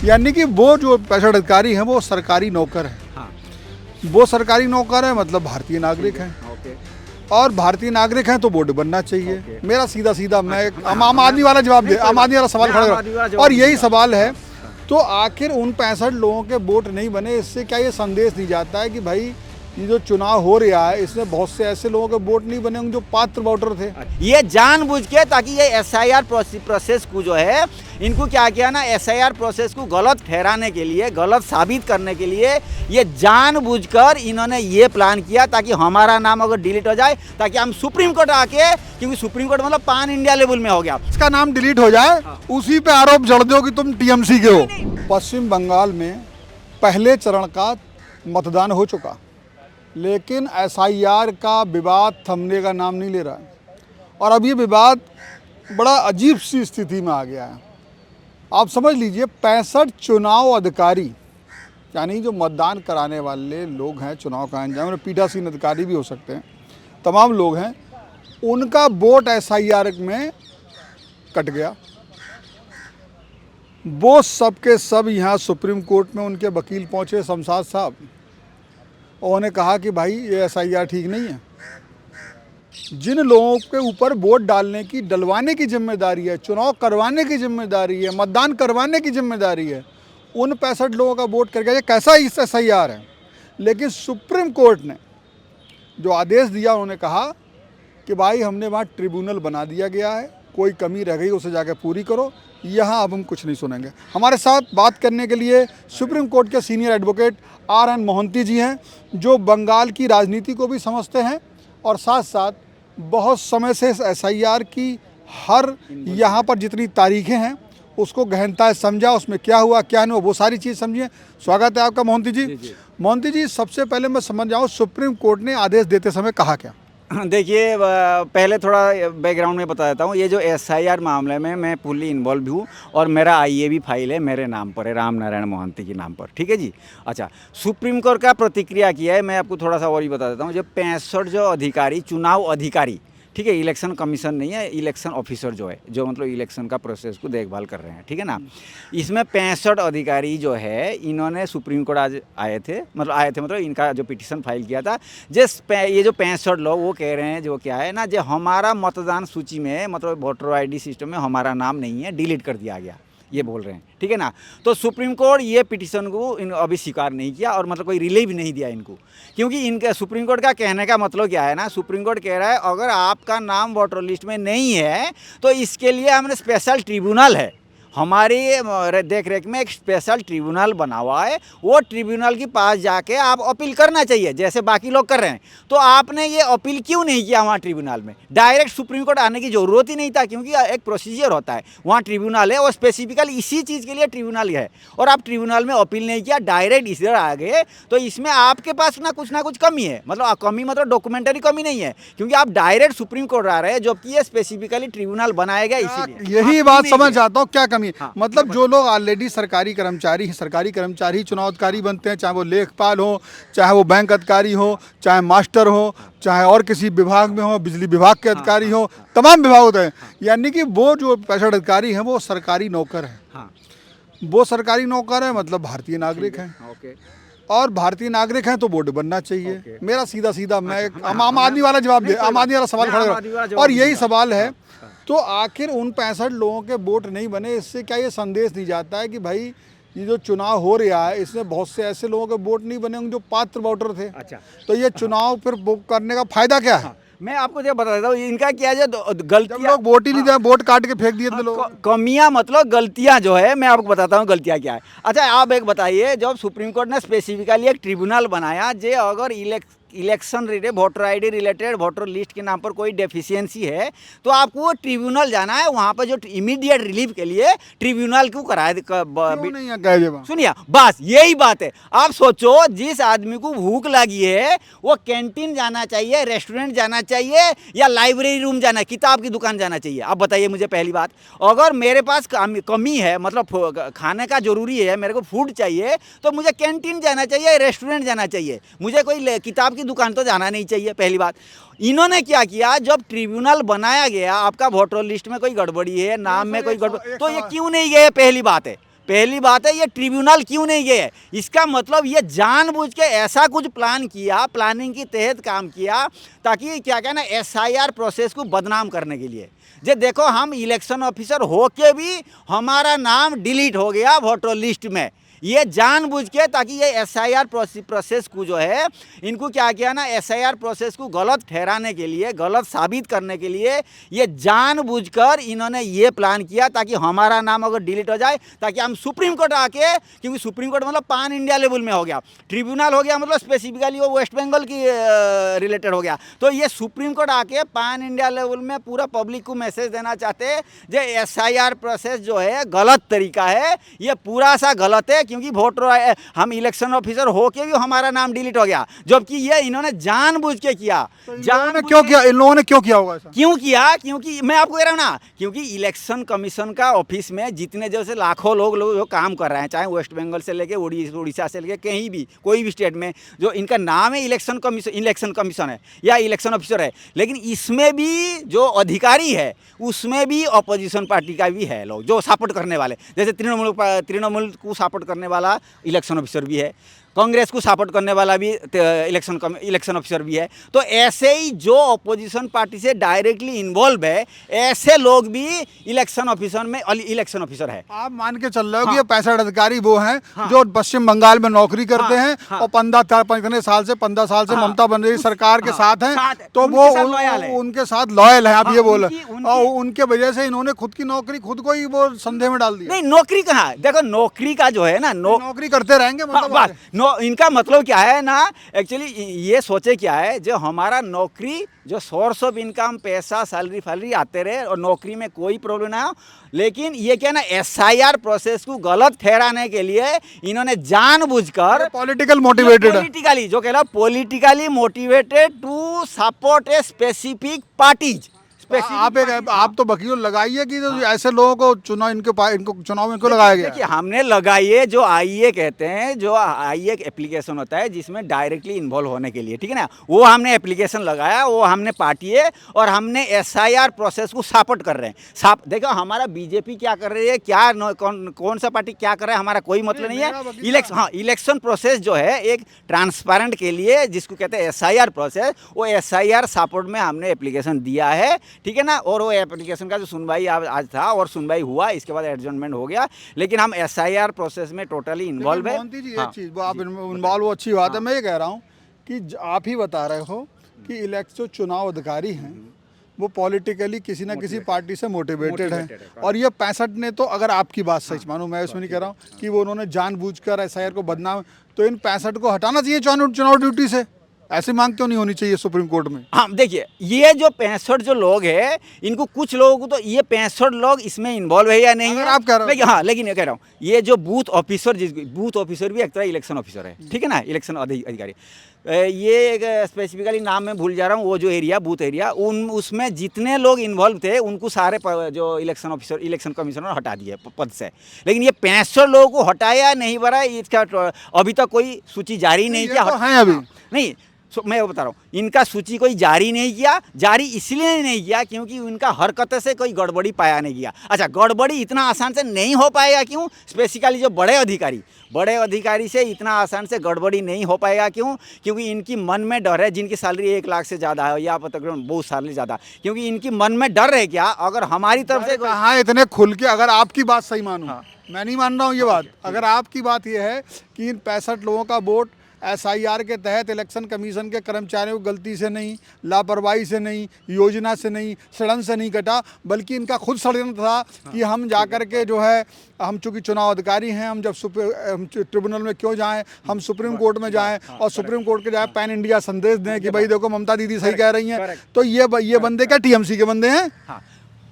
यानी कि वो जो 65 अधिकारी हैं वो सरकारी नौकर हैं। हाँ। वो सरकारी नौकर है मतलब भारतीय नागरिक हैं, ओके। और भारतीय नागरिक हैं तो वोट बनना चाहिए। ओके। मेरा सीधा सीधा मैं अच्छा, आम आदमी वाला जवाब दे, आम आदमी वाला सवाल मैं आम खड़ा आदमी वाला करा, जवाब और यही दूंगा। सवाल है। तो आखिर उन 65 लोगों के वोट नहीं बने, इससे क्या ये संदेश दी जाता है कि भाई ये जो चुनाव हो रहा है इसमें बहुत से ऐसे लोगों के वोट नहीं बने होंगे जो पात्र वोटर थे। ये जानबूझ के, ताकि ये एसआईआर प्रोसेस को जो है, इनको क्या किया ना, एसआईआर प्रोसेस को गलत ठहराने के लिए, गलत साबित करने के लिए ये जानबूझकर इन्होंने ये प्लान किया ताकि हमारा नाम अगर डिलीट हो जाए, ताकि हम सुप्रीम कोर्ट आके, क्योंकि सुप्रीम कोर्ट मतलब पान इंडिया लेवल में हो गया, इसका नाम डिलीट हो जाए, उसी पे आरोप जड़ दो कि तुम टीएमसी के हो। पश्चिम बंगाल में पहले चरण का मतदान हो चुका, लेकिन एसआईआर का विवाद थमने का नाम नहीं ले रहा है, और अब ये विवाद बड़ा अजीब सी स्थिति में आ गया है। आप समझ लीजिए 65 चुनाव अधिकारी, यानी जो मतदान कराने वाले लोग हैं, चुनाव का अंजाम, पीठासीन अधिकारी भी हो सकते हैं, तमाम लोग हैं, उनका वोट एसआईआर में कट गया। वो सब के सब यहाँ सुप्रीम कोर्ट में उनके वकील पहुँचे, शमशाद साहब, और उन्होंने कहा कि भाई ये एसआईआर ठीक नहीं है। जिन लोगों के ऊपर वोट डालने की, डलवाने की जिम्मेदारी है, चुनाव करवाने की जिम्मेदारी है, मतदान करवाने की जिम्मेदारी है, उन 65 लोगों का वोट करके, ये कैसा इस एसआईआर है। लेकिन सुप्रीम कोर्ट ने जो आदेश दिया, उन्होंने कहा कि भाई हमने वहाँ ट्रिब्यूनल बना दिया गया है, कोई कमी रह गई उसे जाकर पूरी करो, यहाँ अब हम कुछ नहीं सुनेंगे। हमारे साथ बात करने के लिए सुप्रीम कोर्ट के सीनियर एडवोकेट RN मोहंती जी हैं, जो बंगाल की राजनीति को भी समझते हैं और साथ साथ बहुत समय से इस एसआईआर की हर यहाँ पर जितनी तारीखें हैं उसको गहनता से समझा, उसमें क्या हुआ क्या नहीं हुआ, वो सारी चीज़ समझिए। स्वागत है आपका मोहंती जी। मोहंती जी, सबसे पहले मैं समझ जाऊँ, सुप्रीम कोर्ट ने आदेश देते समय कहा क्या? देखिए, पहले थोड़ा बैकग्राउंड में बता देता हूँ। ये जो एसआईआर मामले में मैं फुल्ली इन्वॉल्व हूँ, और मेरा आईएबी फाइल है, मेरे नाम पर है, राम नारायण मोहंती के नाम पर, ठीक है जी। अच्छा, सुप्रीम कोर्ट का प्रतिक्रिया किया है, मैं आपको थोड़ा सा और ही बता देता हूँ। जो 65 जो अधिकारी, चुनाव अधिकारी, ठीक है, इलेक्शन कमीशन नहीं है, इलेक्शन ऑफिसर जो है, जो मतलब इलेक्शन का प्रोसेस को देखभाल कर रहे हैं, ठीक है ना। इसमें 65 अधिकारी जो है, इन्होंने सुप्रीम कोर्ट आज आए थे, मतलब इनका जो पिटीशन फाइल किया था, ये जो 65 लोग वो कह रहे हैं, जो क्या है ना, जो हमारा मतदान सूची में, मतलब वोटर आईडी सिस्टम में हमारा नाम नहीं है, डिलीट कर दिया गया, ये बोल रहे हैं, ठीक है ना। तो सुप्रीम कोर्ट ये पिटीशन को अभी स्वीकार नहीं किया, और मतलब कोई रिले भी नहीं दिया इनको, क्योंकि इनके सुप्रीम कोर्ट का कहने का मतलब क्या है ना, सुप्रीम कोर्ट कह रहा है अगर आपका नाम वोटर लिस्ट में नहीं है तो इसके लिए हमने स्पेशल ट्रिब्यूनल है, हमारी देख रेख में एक स्पेशल ट्रिब्यूनल बना हुआ है, वो ट्रिब्यूनल के पास जाके आप अपील करना चाहिए, जैसे बाकी लोग कर रहे हैं। तो आपने ये अपील क्यों नहीं किया वहाँ ट्रिब्यूनल में? डायरेक्ट सुप्रीम कोर्ट आने की ज़रूरत ही नहीं था, क्योंकि एक प्रोसीजर होता है, वहाँ ट्रिब्यूनल है, और स्पेसिफिकली इसी चीज़ के लिए ट्रिब्यूनल है, और आप ट्रिब्यूनल में अपील नहीं किया, डायरेक्ट इधर आ गए। तो इसमें आपके पास ना कुछ कमी है, मतलब कमी मतलब डॉक्यूमेंटरी कमी नहीं है, क्योंकि आप डायरेक्ट सुप्रीम कोर्ट आ रहे हैं, जबकि ये स्पेसिफिकली ट्रिब्यूनल बनाया गया इसीलिए। यही बात समझ आता हूँ, क्या कमी? हाँ, मतलब जो लोग ऑलरेडी सरकारी कर्मचारी चुनाव अधिकारी बनते हैं, चाहे वो लेखपाल हो, चाहे वो बैंक अधिकारी हो, चाहे मास्टर हो, चाहे और किसी विभाग में हो, बिजली विभाग के अधिकारी हो, तमाम विभाग होते हैं। यानी कि वो जो 65 अधिकारी हैं वो सरकारी नौकर हैं। वो सरकारी नौकर है मतलब भारतीय नागरिक हैं, और भारतीय नागरिक हैं तो वोट बनना चाहिए। मेरा सीधा सीधा मैं आम आदमी वाला जवाब दे, आम आदमी वाला सवाल खड़ा करा, और यही सवाल है। तो आखिर उन 65 लोगों के वोट नहीं बने, इससे क्या ये संदेश दी जाता है कि भाई ये जो चुनाव हो रहा है इसमें बहुत से ऐसे लोगों के वोट नहीं बने होंगे जो पात्र वोटर थे। अच्छा, तो ये चुनाव फिर करने का फायदा क्या है? मैं आपको ये बता देता हूँ, इनका क्या है, गलतियाँ, लोग वोट ही नहीं दिया, वोट काट के फेंक दिए थे लोग। कमियां मतलब गलतियां जो है, मैं आपको बताता हूँ गलतियां क्या है। अच्छा, आप एक बताइए, जब सुप्रीम कोर्ट ने स्पेसिफिकली एक ट्रिब्यूनल बनाया, जो अगर election related, voter ID related, voter list के नाम पर कोई डेफिशिएंसी है, तो आपको वो ट्रिब्यूनल जाना है, वहाँ पर जो इमीडिएट रिलीफ के लिए ट्रिब्यूनल क्यों कराए? सुनिए, बस यही बात है। आप सोचो, जिस आदमी को भूख लगी है वो कैंटीन जाना चाहिए, रेस्टोरेंट जाना चाहिए, या लाइब्रेरी रूम जाना, किताब की दुकान जाना चाहिए? आप बताइए मुझे। पहली बात, अगर मेरे पास कमी है, मतलब खाने का जरूरी है, मेरे को फूड चाहिए, तो मुझे कैंटीन जाना चाहिए, रेस्टोरेंट जाना चाहिए, मुझे कोई किताब दुकान तो जाना नहीं चाहिए, पहली बात। इन्होंने क्या किया, जब ट्रिब्यूनल बनाया गया, आपका वोटर लिस्ट में कोई गड़बड़ी है, नाम में कोई गड़बड़ी, तो ये क्यों नहीं गए? पहली बात है। पहली बात है ये ट्रिब्यूनल क्यों नहीं गए, इसका मतलब ये जानबूझ के ऐसा कुछ प्लान किया, प्लानिंग के तहत काम किया ताकि क्या कहना एसआईआर प्रोसेस को बदनाम करने के लिए। जे देखो हम इलेक्शन ऑफिसर होके भी हमारा नाम डिलीट हो गया वोटर लिस्ट में, ये जानबूझ के ताकि ये एसआईआर प्रोसेस को जो है इनको क्या किया ना, एसआईआर प्रोसेस को गलत ठहराने के लिए, गलत साबित करने के लिए ये जानबूझकर इन्होंने ये प्लान किया ताकि हमारा नाम अगर डिलीट हो जाए ताकि हम सुप्रीम कोर्ट आके, क्योंकि सुप्रीम कोर्ट मतलब पान इंडिया लेवल में हो गया, ट्रिब्यूनल हो गया मतलब स्पेसिफिकली वो वेस्ट बंगाल की रिलेटेड हो गया, तो ये सुप्रीम कोर्ट आके पान इंडिया लेवल में पूरा पब्लिक को मैसेज देना चाहते हैं जो एसआईआर प्रोसेस जो है गलत तरीका है, ये पूरा सा गलत है, क्योंकि वोटर हम इलेक्शन ऑफिसर होके भी हमारा नाम डिलीट हो गया, जबकि ये इन्होंने जानबूझ के किया। क्यों किया इन लोगों ने, क्यों किया होगा ऐसा? क्यों किया? क्योंकि मैं आपको कह रहा हूँ ना, क्योंकि इलेक्शन कमीशन का ऑफिस में जितने जैसे लाखों लोग जो काम कर रहे हैं, चाहे वेस्ट बंगाल से लेके उड़ीसा से लेके कहीं भी कोई भी स्टेट में, जो इनका नाम है इलेक्शन कमीशन है या इलेक्शन ऑफिसर है, लेकिन इसमें भी जो अधिकारी है उसमें भी अपोजिशन पार्टी का भी है, लोग जो सपोर्ट करने वाले, जैसे तृणमूल को सपोर्ट करने वाला इलेक्शन ऑफिसर भी है, कांग्रेस को सपोर्ट करने वाला भी इलेक्शन ऑफिसर भी है। तो ऐसे ही जो अपोजिशन पार्टी से डायरेक्टली इन्वॉल्व है ऐसे लोग भी इलेक्शन ऑफिसर में इलेक्शन ऑफिसर है। आप मान के चल रहे हो कि ये 65 अधिकारी वो हैं जो पश्चिम बंगाल में नौकरी करते हैं और 15 साल से ममता बनर्जी सरकार के साथ हैं, तो वो उनके साथ लॉयल है, आप ये बोल रहे, और उनके वजह से इन्होंने खुद की नौकरी खुद को ही वो संदेह में डाल दिया। नहीं, नौकरी कहाँ, देखो नौकरी का जो है ना, नौकरी करते रहेंगे मतलब इनका मतलब क्या है ना, एक्चुअली ये सोचे क्या है, जो हमारा नौकरी जो सोर्स ऑफ इनकम, पैसा, सैलरी आते रहे और नौकरी में कोई प्रॉब्लम ना हो, लेकिन ये क्या ना एसआईआर प्रोसेस को गलत ठहराने के लिए इन्होंने जानबूझकर पॉलिटिकल मोटिवेटेड, पॉलिटिकली जो कह रहा politically motivated to support a specific parties. आप तो वकील लगाइए कि ऐसे लोगों को इनको चुनाव में क्यों लगाया गया? देखिए हमने लगाइए जो आईए कहते हैं, जो आईए एप्लीकेशन होता है जिसमें डायरेक्टली इन्वॉल्व होने के लिए, ठीक है ना, वो हमने एप्लीकेशन लगाया, वो हमने पार्टी है और हमने एसआईआर प्रोसेस को सपोर्ट कर रहे हैं। देखो हमारा बीजेपी क्या कर रही है, क्या कौन सा पार्टी क्या कर रहा है, हमारा कोई मतलब नहीं है। इलेक्शन प्रोसेस जो है एक ट्रांसपेरेंट के लिए जिसको कहते हैं एसआईआर प्रोसेस, वो एसआईआर सपोर्ट में हमने एप्लीकेशन दिया है, ठीक है ना, और वो एप्लीकेशन का जो सुनवाई आज था और सुनवाई हुआ, इसके बाद एडजमेंट हो गया, लेकिन हम एसआईआर प्रोसेस में टोटली इन्वॉल्व है। एक चीज़ वो आप इन्वॉल्व, अच्छी बात है, मैं ये कह रहा हूँ कि आप ही बता रहे हो कि इलेक्शन चुनाव अधिकारी हैं वो पॉलिटिकली किसी ना किसी पार्टी से मोटिवेटेड हैं, और ये 65 ने तो, अगर आपकी बात सच मानूं, मैं उसमें नहीं कह रहा हूँ कि वो उन्होंने जानबूझकर एसआईआर को बदनाम, तो इन 65 को हटाना चाहिए चुनाव ड्यूटी से। ऐसी मांग क्यों नहीं होनी चाहिए सुप्रीम कोर्ट में? हाँ देखिए, ये जो 65 जो लोग हैं, इनको कुछ लोगों को तो ये 65 लोग इसमें इन्वॉल्व है या नहीं है, आप कह रहे हो। हाँ, लेकिन ये कह रहा हूँ, ये जो बूथ ऑफिसर भी एक तरह इलेक्शन ऑफिसर है, ठीक है ना, इलेक्शन अधिकारी, ये एक स्पेसिफिकली नाम मैं भूल जा रहा हूँ, वो जो एरिया बूथ एरिया उसमें जितने लोग इन्वॉल्व थे उनको सारे जो इलेक्शन कमिश्नर हटा दिए पद से, लेकिन ये 65 लोगों को हटाया नहीं भरा, इसका अभी तक कोई सूची जारी नहीं किया है अभी नहीं। मैं बता रहा हूँ, इनका सूची कोई जारी नहीं किया, जारी इसलिए नहीं किया क्योंकि उनका हरकत से कोई गड़बड़ी पाया नहीं गया। अच्छा, गड़बड़ी इतना आसान से नहीं हो पाएगा, क्यों? स्पेसिफिकली जो बड़े अधिकारी से इतना आसान से गड़बड़ी नहीं हो पाएगा, क्यों? क्योंकि इनकी मन में डर है, जिनकी सैलरी 1 लाख से ज़्यादा है या तकरीबन बहुत सैलरी ज़्यादा, क्योंकि इनकी मन में डर है क्या, अगर हमारी तरफ से हाँ इतने खुल के, अगर आपकी बात सही मानूँ, मैं नहीं मान रहा हूँ ये बात, अगर आपकी बात ये है कि इन 65 लोगों का वोट एसआईआर के तहत इलेक्शन कमीशन के कर्मचारियों को गलती से नहीं, लापरवाही से नहीं, योजना से नहीं, षड्यंत्र से नहीं कटा, बल्कि इनका खुद षड्यंत्र था कि हम जाकर के जो है, हम चूँकि चुनाव अधिकारी हैं, हम जब हम ट्रिब्यूनल में क्यों जाएं, हम सुप्रीम कोर्ट में जाएं और सुप्रीम कोर्ट के जाए पैन इंडिया संदेश दें कि भाई देखो ममता दीदी सही कह रही हैं। तो ये बंदे क्या टीएमसी के बंदे हैं?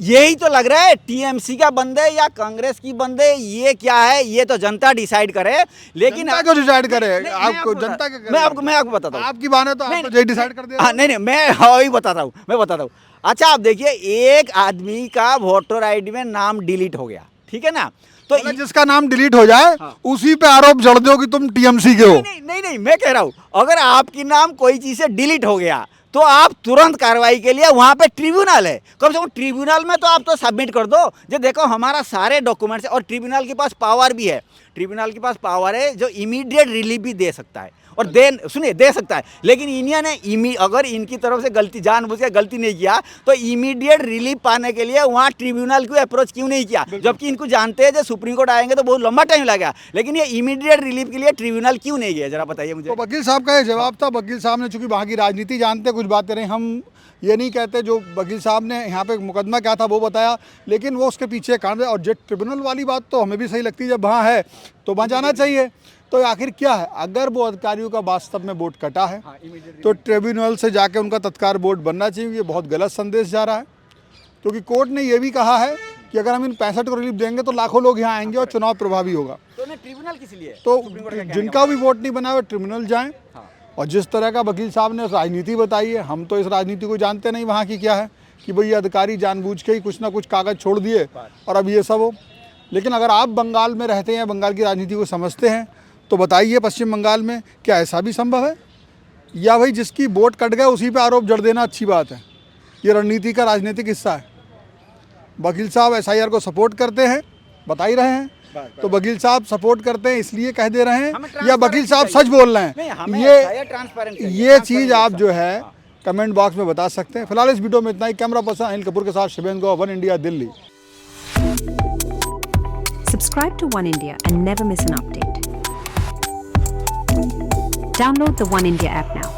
यही तो लग रहा है, टीएमसी का बंदे या कांग्रेस की बंदे, ये क्या है, ये तो जनता डिसाइड करे। लेकिन जनता क्यों डिसाइड करे? आपको जनता क्या करे? मैं आपको बताता हूँ, आपकी बात है तो आप तो डिसाइड कर दे। नहीं, मैं वही बताता हूँ। अच्छा, आप देखिए, एक आदमी का वोटर आईडी में नाम डिलीट हो गया, ठीक है ना, तो जिसका नाम डिलीट हो जाए उसी पे आरोप जड़ दो कि तुम टीएमसी के हो। नहीं, मैं कह रहा हूँ, अगर आपकी नाम कोई चीज़ से डिलीट हो गया तो आप तुरंत कार्रवाई के लिए वहाँ पे ट्रिब्यूनल है, कम से कम ट्रिब्यूनल में तो आप तो सबमिट कर दो, जो देखो हमारा सारे डॉक्यूमेंट्स है, और ट्रिब्यूनल के पास पावर भी है, ट्रिब्यूनल के पास पावर है जो इमीडिएट रिलीफ भी दे सकता है, और दे सकता है। लेकिन इंडिया ने अगर इनकी तरफ से गलती, जानबूझ के गलती नहीं किया तो इमीडिएट रिलीफ पाने के लिए वहाँ ट्रिब्यूनल को अप्रोच क्यों नहीं किया, जबकि इनको जानते हैं जो सुप्रीम कोर्ट आएंगे तो बहुत लंबा टाइम लगेगा, लेकिन ये इमीडिएट रिलीफ के लिए ट्रिब्यूनल क्यों नहीं गया, जरा बताइए मुझे। तो वकील साहब का ये जवाब था। वकील साहब ने चूंकि वहाँ की राजनीति जानते हैं, कुछ बातें रही, हम ये नहीं कहते, जो वकील साहब ने यहाँ पे मुकदमा क्या था वो बताया, लेकिन वो उसके पीछे कारण है। और जो ट्रिब्यूनल वाली बात तो हमें भी सही लगती है, जब वहाँ है तो वहाँ जाना चाहिए। तो आखिर क्या है, अगर वो अधिकारियों का वास्तव में वोट कटा है तो ट्रिब्यूनल से जाके उनका तत्काल वोट बनना चाहिए। ये बहुत गलत संदेश जा रहा है, क्योंकि कोर्ट ने ये भी कहा है कि अगर हम इन 65 को रिलीफ देंगे तो लाखों लोग यहाँ आएंगे और चुनाव प्रभावी होगा। तो ट्रिब्यूनल किस लिए, तो जिनका भी वोट नहीं बना वो ट्रिब्यूनल जाएं। और जिस तरह का वकील साहब ने राजनीति बताई है, हम तो इस राजनीति को जानते नहीं वहाँ की क्या है, कि भाई अधिकारी जानबूझ के ही कुछ ना कुछ कागज़ छोड़ दिए और अब ये सब हो। लेकिन अगर आप बंगाल में रहते हैं, बंगाल की राजनीति को समझते हैं, तो बताइए पश्चिम बंगाल में क्या ऐसा भी संभव है, या भाई जिसकी वोट कट गए उसी पे आरोप जड़ देना अच्छी बात है? ये रणनीति का राजनीतिक हिस्सा है। वकील साहब SIR को सपोर्ट करते हैं, बता ही रहे हैं, तो वकील साहब सपोर्ट करते हैं इसलिए कह दे रहे हैं, या वकील साहब सच बोल रहे हैं? ये चीज़ आप जो है कमेंट बॉक्स में बता सकते हैं। फिलहाल इस वीडियो में इतना ही। कैमरा पर्सन अनिल कपूर के साथ Shivendra Gaur, one India, Delhi. Subscribe to One India and never miss an update. Download the One India app now.